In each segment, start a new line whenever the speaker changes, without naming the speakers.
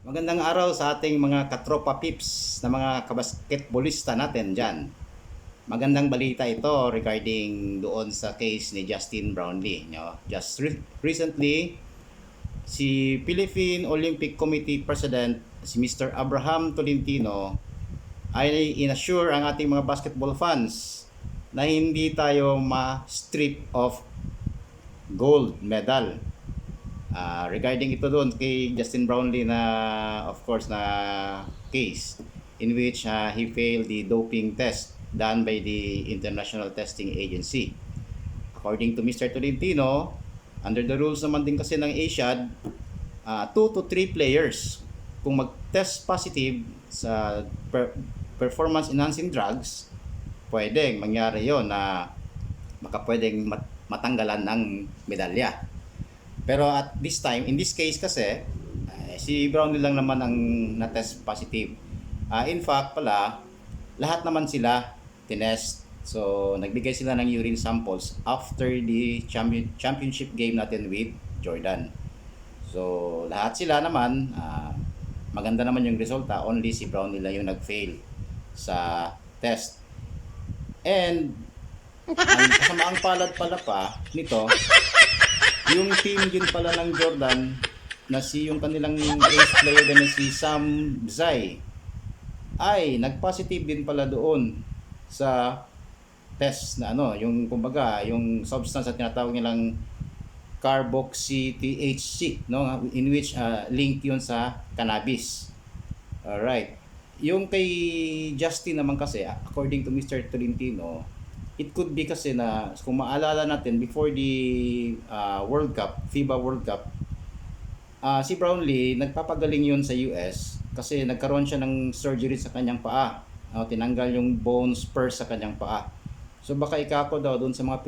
Magandang araw sa ating mga katropa pips na mga kabasketballista natin dyan. Magandang balita ito regarding doon sa case ni Justin Brownlee. Recently, si Philippine Olympic Committee President, si Mr. Abraham Tolentino, ay inassure ang ating mga basketball fans na hindi tayo ma-strip of gold medal. Regarding ito doon kay Justin Brownlee na of course na case in which he failed the doping test done by the International Testing Agency. According to Mr. Tolentino, under the rules naman din kasi ng ASIAD, 2 to 3 players kung mag-test positive sa performance enhancing drugs, pwedeng mangyari yon na pwedeng matanggalan ng medalya. Pero at this time, in this case kasi, si Brownlee lang naman ang na-test positive. In fact pala, lahat naman sila tinest. So, nagbigay sila ng urine samples after the championship game natin with Jordan. So, lahat sila naman, maganda naman yung resulta. Only si Brownlee lang yung nag-fail sa test. And, ang kasamaang palad pala pa nito, yung team din pala ng Jordan na yung kanilang ace player din na si Sam Zai ay nag-positive din pala doon sa test na yung kumbaga yung substance na tinatawag nilang carboxy THC, in which linked yun sa cannabis. Alright. Yung kay Justin naman kasi, according to Mr. Tolentino, it could be kasi na kung maalala natin before the World Cup, FIBA World Cup, si Brownlee nagpapagaling yun sa US kasi nagkaroon siya ng surgery sa kanyang paa. Tinanggal yung bone spurs sa kanyang paa. So baka ikako daw doon sa mga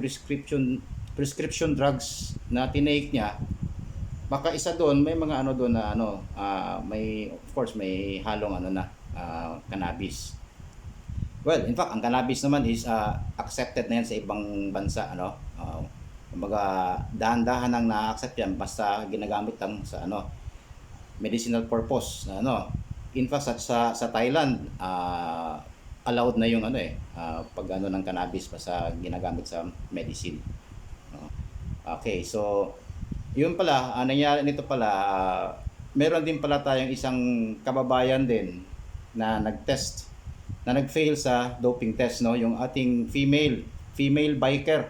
prescription drugs na tinake niya. Baka isa doon may mga doon na may of course may halong cannabis. Well, in fact, ang cannabis naman is accepted na yan sa ibang bansa, kumbaga dahan-dahan ang na-accept yan basta ginagamit lang sa medicinal purpose, In fact, sa Thailand, allowed na yung pag ng cannabis basta ginagamit sa medicine. Okay, so yun pala, nangyari nito pala, meron din pala tayong isang kababayan din na nag-test na nag-fail sa doping test, yung ating female biker,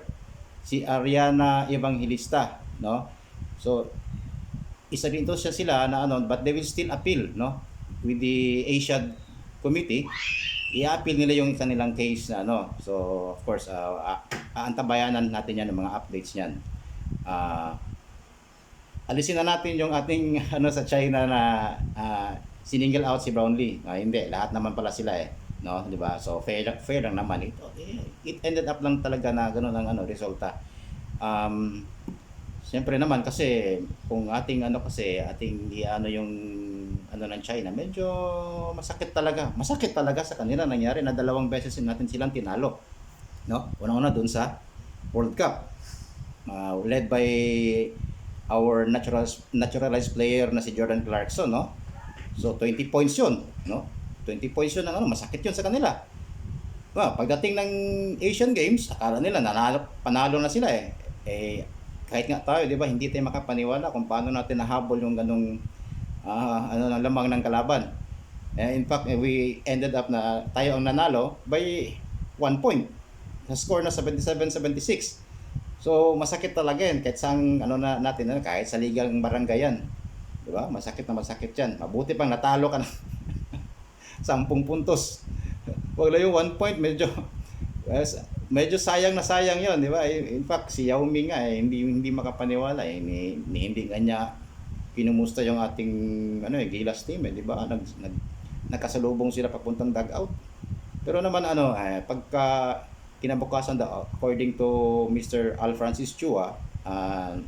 si Ariana Evangelista, So isa din to sila na but they will still appeal, with the ASIAD committee. I-appeal nila yung kanilang case na So of course, aantabayanan natin yan ng mga updates niyan. Alisin na natin yung ating sa China na siningle out si Brownlee. Hindi, lahat naman pala sila di ba? So fair lang naman ito. It ended up lang talaga na ganoon ang resulta. Siyempre naman kasi kung ating yung ng China, medyo masakit talaga sa kanila. Nangyari na 2 beses natin silang tinalo, Una-una doon sa World Cup, led by our naturalized player na si Jordan Clarkson, So 20 points 'yun, 20 points yun masakit yun sa kanila. Pagdating ng Asian Games, akala nila panalo na sila kahit nga tayo, di ba, hindi tayo makapaniwala kung paano natin nahabol yung ganung lamang ng kalaban. In fact, we ended up na tayo ang nanalo by 1 point. Sa score na 77-76. So, masakit talaga yan. Kahit sang natin, kahit sa ligang barangay yan. Di ba? Masakit yan. Mabuti pang natalo ka na 10 puntos. Wag lang yung 1 point, medyo sayang yon, di ba? In fact, si Yao Ming nga hindi makapaniwala hindi kanya pinumusta yung ating Gilas team, di ba? Nagkasalubong sila papuntang dugout. Pero naman pagka kinabukasan daw, according to Mr. Al Francis Chua,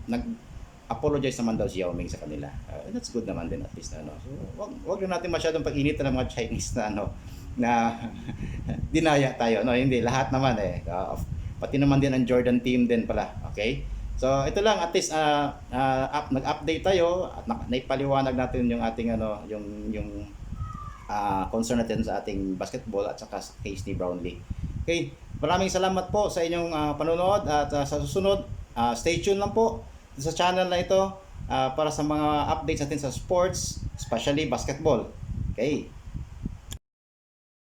nag-apologize naman daw si Yao Ming sa kanila. That's good naman din at least So, wag na natin masyadong pag-initan ng mga Chinese na dinaya tayo, hindi lahat naman pati naman din ang Jordan team din pala, okay? So ito lang, at least nag-update tayo at naipaliwanag natin yung ating yung concern natin sa ating basketball at saka sa case ni Brownlee. Okay, maraming salamat po sa inyong panonood at sa susunod, stay tuned lang po sa channel na ito para sa mga updates natin sa sports, especially basketball. Okay.